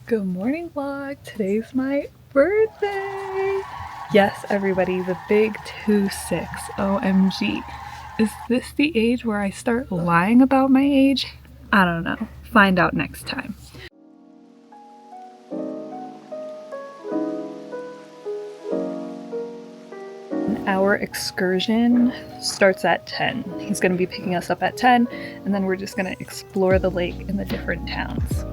Good morning vlog. Today's my birthday. Yes, everybody, the big 2-6. OMG. Is this the age where I start lying about my age? I don't know. Find out next time. Our excursion starts at 10. He's going to be picking us up at 10, and then we're just going to explore the lake in the different towns.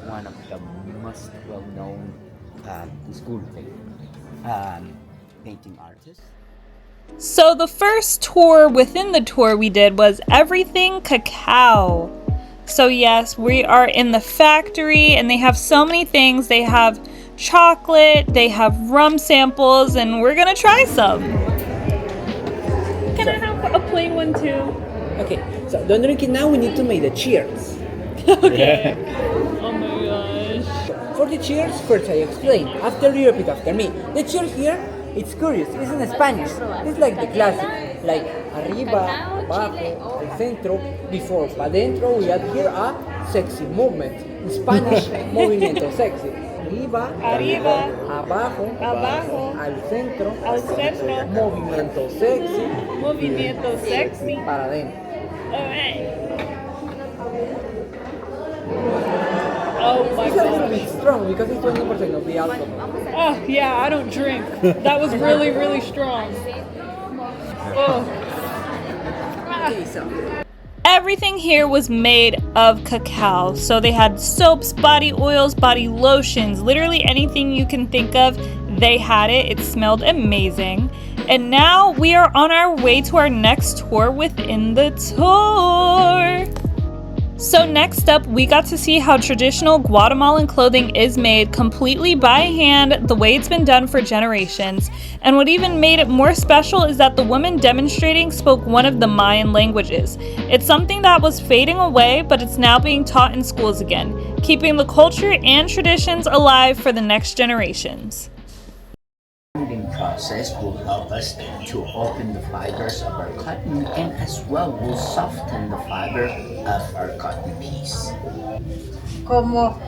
One of the most well-known school painting artists. So the first tour within the tour we did was everything cacao. So yes, we are in the factory and they have so many things. They have chocolate, they have rum samples, and we're gonna try some. Can I have a plain one too? Okay, so don't drink it now, we need to make the cheers. Okay. Oh my gosh. For the cheers, first I explain, after you repeat after me. The cheers here, it's curious, it's in Spanish. It's like the classic, like arriba, abajo, al centro, before, pa dentro, we add here a sexy movement. In Spanish, movimiento sexy. Arriba, abajo, al centro, movimiento sexy, para adentro. Oh my It's a little bit strong because it's 20% of the alcohol. Oh yeah, I don't drink. That was really, really strong. Oh. Okay, so. Everything here was made of cacao. So they had soaps, body oils, body lotions, literally anything you can think of, they had it. It smelled amazing. And now we are on our way to our next tour within the tour. So next up, we got to see how traditional Guatemalan clothing is made completely by hand, the way it's been done for generations. And what even made it more special is that the woman demonstrating spoke one of the Mayan languages. It's something that was fading away, but it's now being taught in schools again, keeping the culture and traditions alive for the next generations. The binding process will help us to open the fibers of our cotton and as well will soften the fiber of our cotton piece. Como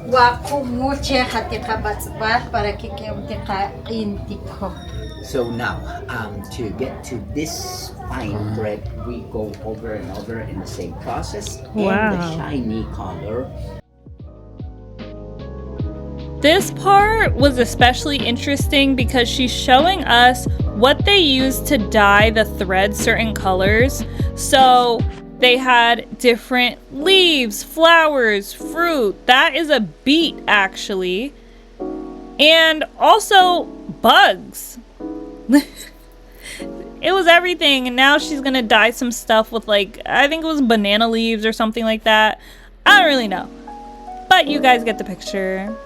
waku muche hatika batzbat para que tika intiko. So now, to get to this fine thread, we go over and over in the same process in the shiny color. This part was especially interesting because she's showing us what they used to dye the thread certain colors. So they had different leaves, flowers, fruit. That is a beet actually. And also bugs. It was everything, and now she's gonna dye some stuff with like, I think it was banana leaves or something like that. I don't really know. But you guys get the picture.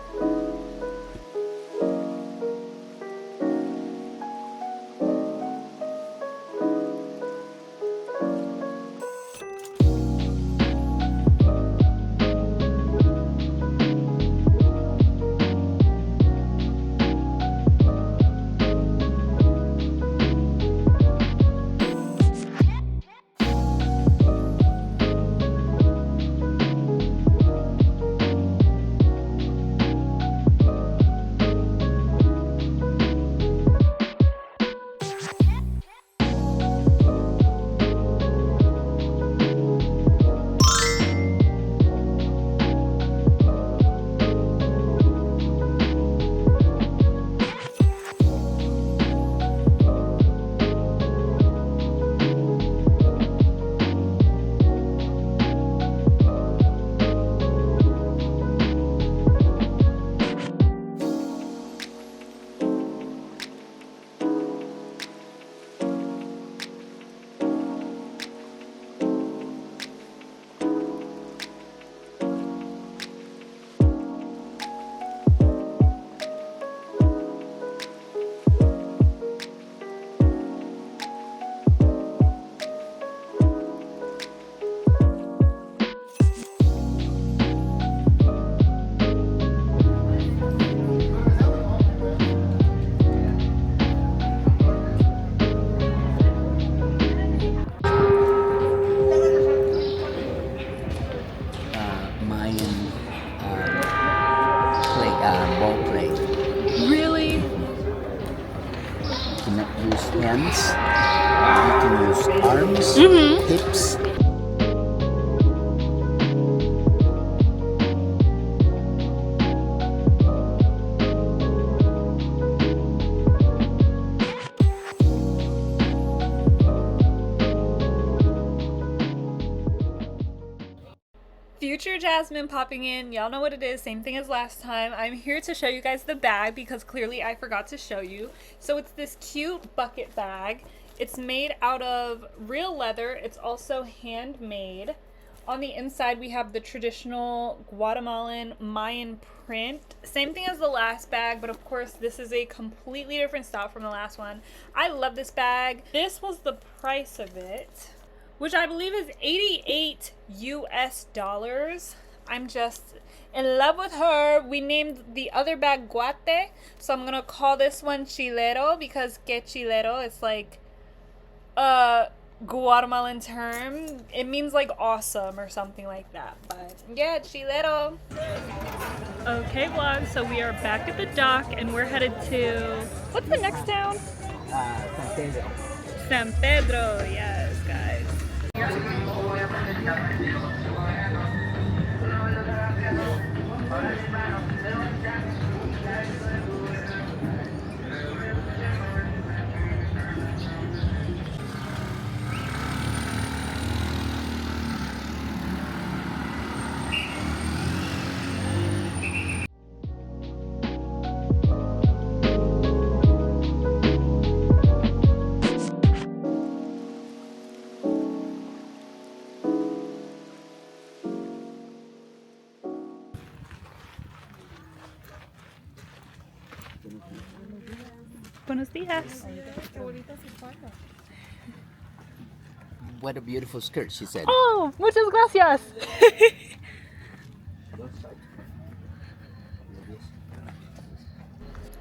hands. You can use arms, hips. Future Jasmine popping in. Y'all know what it is. Same thing as last time. I'm here to show you guys the bag because clearly I forgot to show you. So it's this cute bucket bag. It's made out of real leather. It's also handmade. On the inside we have the traditional Guatemalan Mayan print. Same thing as the last bag, but of course this is a completely different style from the last one. I love this bag. This was the price of it, which I believe is $88 US. I'm just in love with her. We named the other bag Guate, so I'm gonna call this one Chilero because que chilero is like a Guatemalan term. It means like awesome or something like that, but yeah, Chilero. Okay vlog, so we are back at the dock and we're headed to, what's the next town? San Pedro. San Pedro, yes guys. Buenos dias. What a beautiful skirt, she said. Oh, muchas gracias.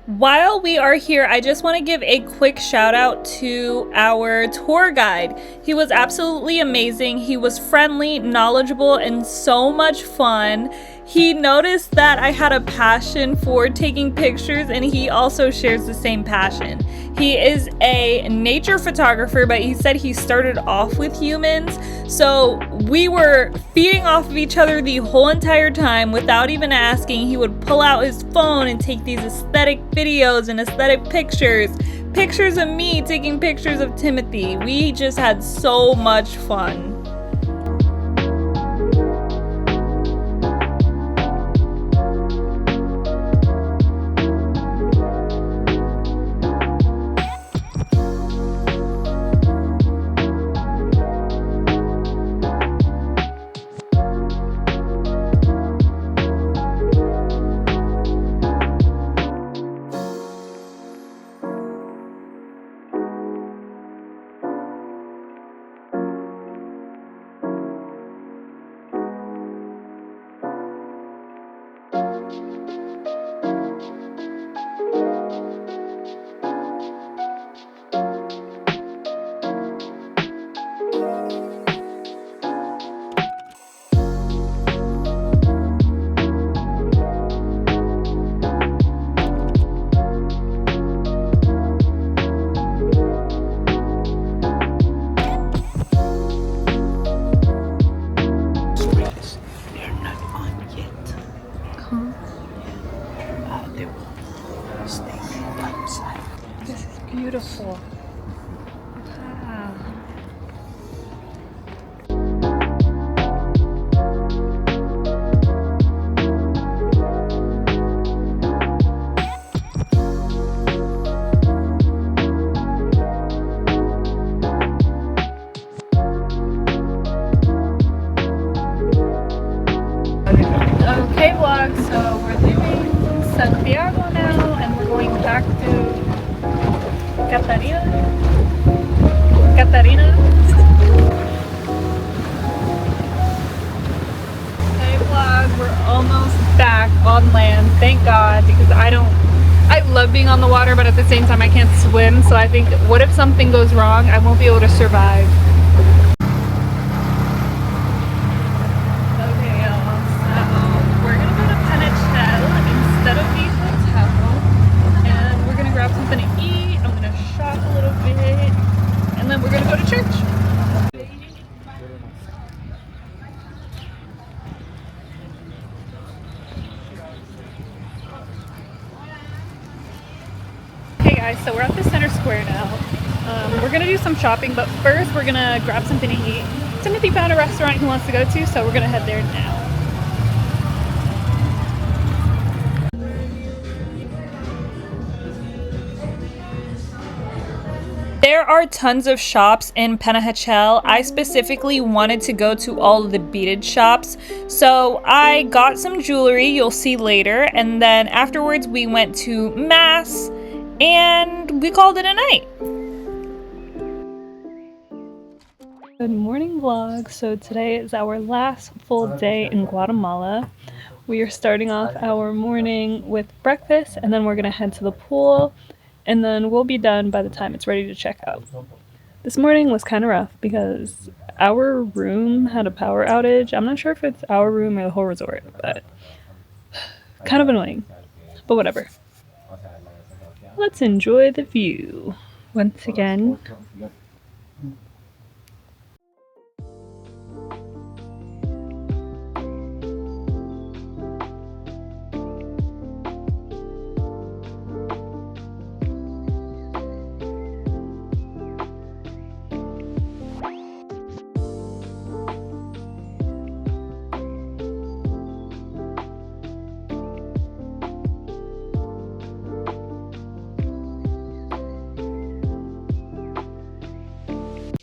While we are here, I just want to give a quick shout out to our tour guide. He was absolutely amazing. He was friendly, knowledgeable, and so much fun. He noticed that I had a passion for taking pictures, and he also shares the same passion. He is a nature photographer, but he said he started off with humans. So we were feeding off of each other the whole entire time without even asking. He would pull out his phone and take these aesthetic videos and aesthetic pictures. Pictures of me taking pictures of Timothy. We just had so much fun. Beautiful. Wow. Okay vlog, so we're leaving Santiago now and we're going back to Catarina. Hey vlog, we're almost back on land, thank God, because I love being on the water, but at the same time I can't swim, so I think, what if something goes wrong? I won't be able to survive. Okay y'all, so we're gonna go to Penetel instead of the hotel, and we're gonna grab something to eat. I'm gonna shop a little bit. then we're gonna go to church. Hey guys, so we're at the center square now. We're gonna do some shopping, but first we're gonna grab something to eat. Timothy found a restaurant he wants to go to, so we're gonna head there now. There are tons of shops in Panajachel. I specifically wanted to go to all of the beaded shops, so I got some jewelry you'll see later, and then afterwards we went to mass and we called it a night. Good morning vlog. So today is our last full day in Guatemala. We are starting off our morning with breakfast, and then we're gonna head to the pool, and then we'll be done by the time it's ready to check out. This morning was kind of rough because our room had a power outage. I'm not sure if it's our room or the whole resort, but kind of annoying, but whatever. Let's enjoy the view once again.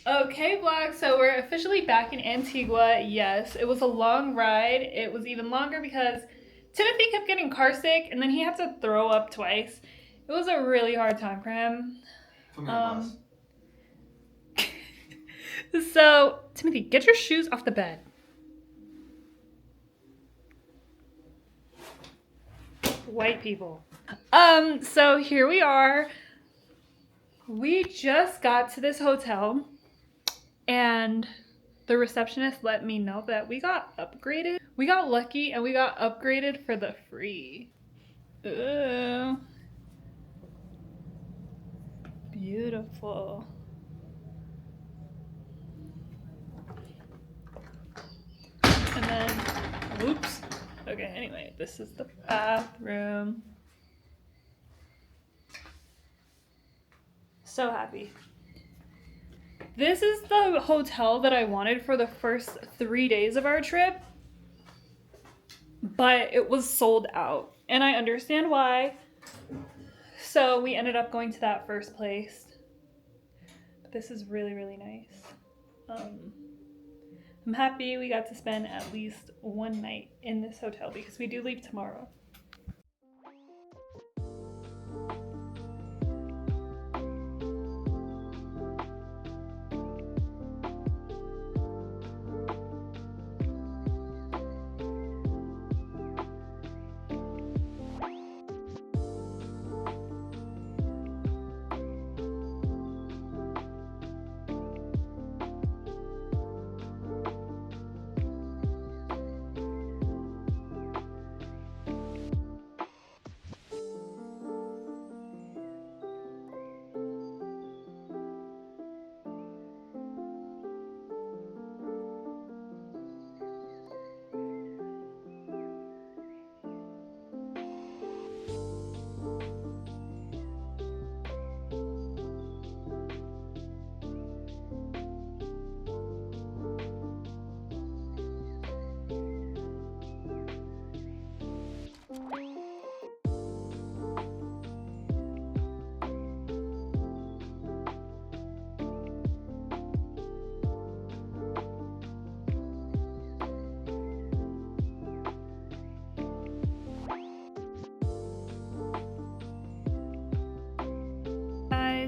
Okay vlog, so we're officially back in Antigua. Yes, it was a long ride. It was even longer because Timothy kept getting car sick and then he had to throw up twice. It was a really hard time for him. So Timothy, get your shoes off the bed. White people. So here we are. We just got to this hotel and the receptionist let me know that we got upgraded. We got lucky and we got upgraded for the free. Ooh. Beautiful. And then, whoops. Okay, anyway, this is the bathroom. So happy. This is the hotel that I wanted for the first 3 days of our trip, but it was sold out, and I understand why. So we ended up going to that first place. But this is really, really nice. I'm happy we got to spend at least one night in this hotel because we do leave tomorrow.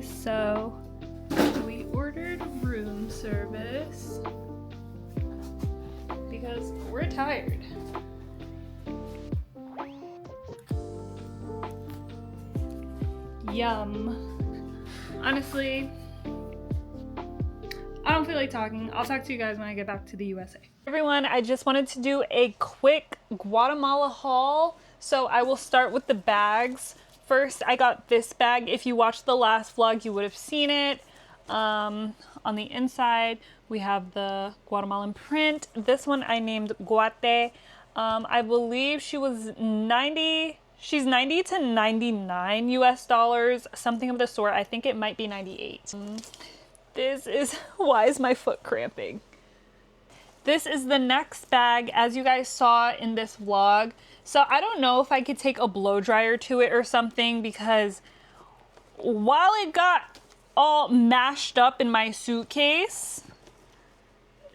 So we ordered room service because we're tired. Yum. Honestly, I don't feel like talking. I'll talk to you guys when I get back to the USA. Everyone, I just wanted to do a quick Guatemala haul. So I will start with the bags. First, I got this bag. If you watched the last vlog, you would have seen it. On the inside, we have the Guatemalan print. This one I named Guate. I believe she was 90, she's 90 to 99 US dollars, something of the sort. I think it might be 98. This is, why is my foot cramping? This is the next bag, as you guys saw in this vlog. So I don't know if I could take a blow dryer to it or something, because while it got all mashed up in my suitcase,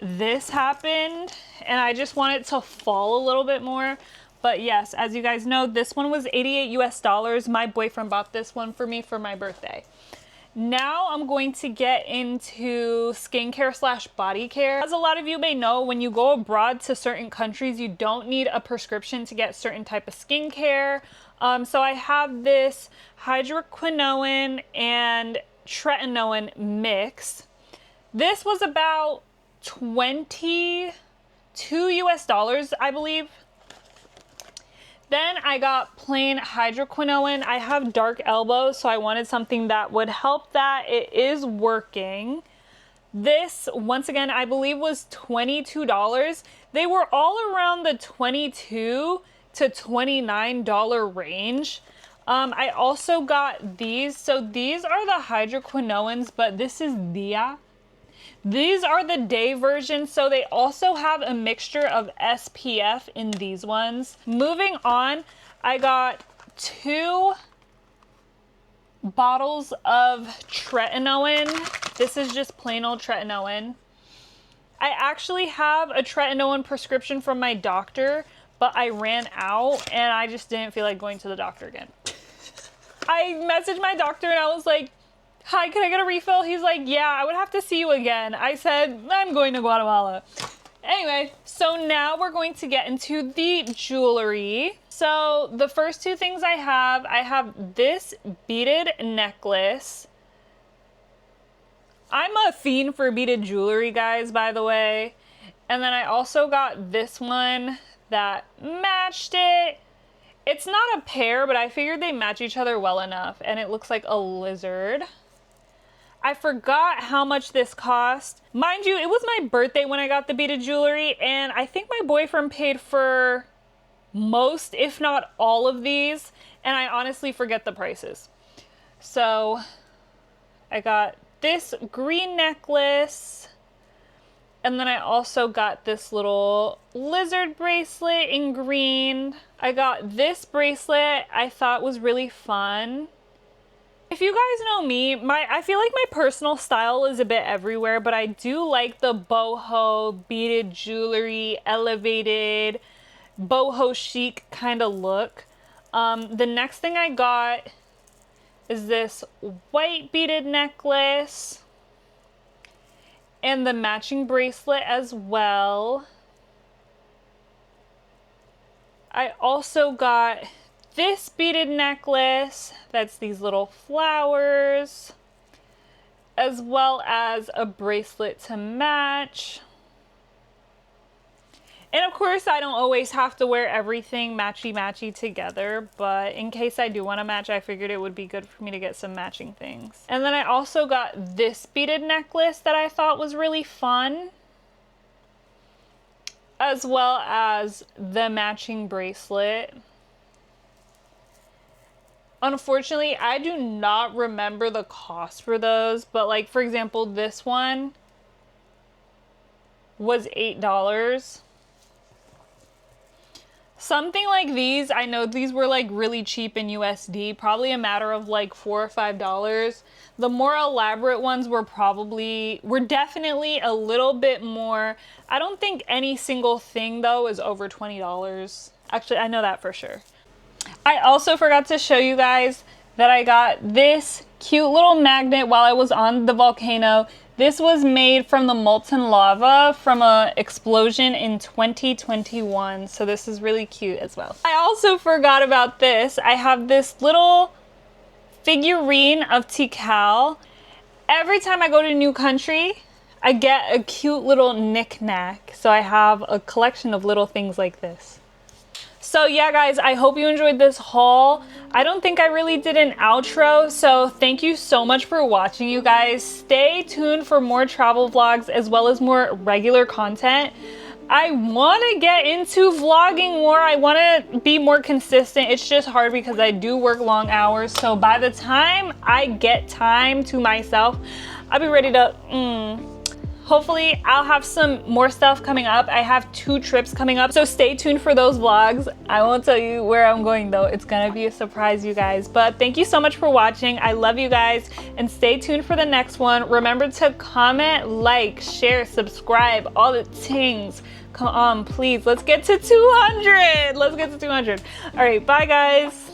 this happened, and I just want it to fall a little bit more. But yes, as you guys know, this one was 88 US dollars. My boyfriend bought this one for me for my birthday. Now I'm going to get into skincare slash body care. As a lot of you may know, when you go abroad to certain countries, you don't need a prescription to get certain type of skincare. So I have this hydroquinone and tretinoin mix. This was about 22 US dollars, I believe. Then I got plain hydroquinone. I have dark elbows, so I wanted something that would help that. It is working. This, once again, I believe was $22. They were all around the $22 to $29 range. I also got these. So these are the hydroquinones, but this is Dia. These are the day version, so they also have a mixture of SPF in these ones. Moving on, I got 2 bottles of tretinoin. This is just plain old tretinoin. I actually have a tretinoin prescription from my doctor, but I ran out and I just didn't feel like going to the doctor again. I messaged my doctor and I was like, hi, can I get a refill? He's like, yeah, I would have to see you again. I said, I'm going to Guatemala. Anyway, so now we're going to get into the jewelry. So the first 2 things I have this beaded necklace. I'm a fiend for beaded jewelry, guys, by the way. And then I also got this one that matched it. It's not a pair, but I figured they match each other well enough. And it looks like a lizard. I forgot how much this cost. Mind you, it was my birthday when I got the beaded jewelry, and I think my boyfriend paid for most, if not all of these, and I honestly forget the prices. So I got this green necklace, and then I also got this little lizard bracelet in green. I got this bracelet I thought was really fun. If you guys know me, I feel like my personal style is a bit everywhere, but I do like the boho, beaded jewelry, elevated, boho chic kind of look. The next thing I got is this white beaded necklace and the matching bracelet as well. I also got this beaded necklace that's these little flowers, as well as a bracelet to match. And of course, I don't always have to wear everything matchy-matchy together, but in case I do want to match, I figured it would be good for me to get some matching things. And then I also got this beaded necklace that I thought was really fun, as well as the matching bracelet. Unfortunately, I do not remember the cost for those, but like, for example, this one was $8. Something like these, I know these were like really cheap in USD, probably a matter of like $4 or $5. The more elaborate ones were definitely a little bit more. I don't think any single thing though is over $20. Actually, I know that for sure. I also forgot to show you guys that I got this cute little magnet while I was on the volcano. This was made from the molten lava from an explosion in 2021. So this is really cute as well. I also forgot about this. I have this little figurine of Tikal. Every time I go to a new country, I get a cute little knick-knack. So I have a collection of little things like this. So yeah, guys, I hope you enjoyed this haul. I don't think I really did an outro, so thank you so much for watching, you guys. Stay tuned for more travel vlogs as well as more regular content. I want to get into vlogging more. I want to be more consistent. It's just hard because I do work long hours. So by the time I get time to myself, I'll be ready to, hopefully I'll have some more stuff coming up. I have 2 trips coming up, so stay tuned for those vlogs. I won't tell you where I'm going though. It's gonna be a surprise, you guys. But thank you so much for watching. I love you guys, and stay tuned for the next one. Remember to comment, like, share, subscribe, all the things. Come on, please. Let's get to 200. Let's get to 200. All right, bye guys.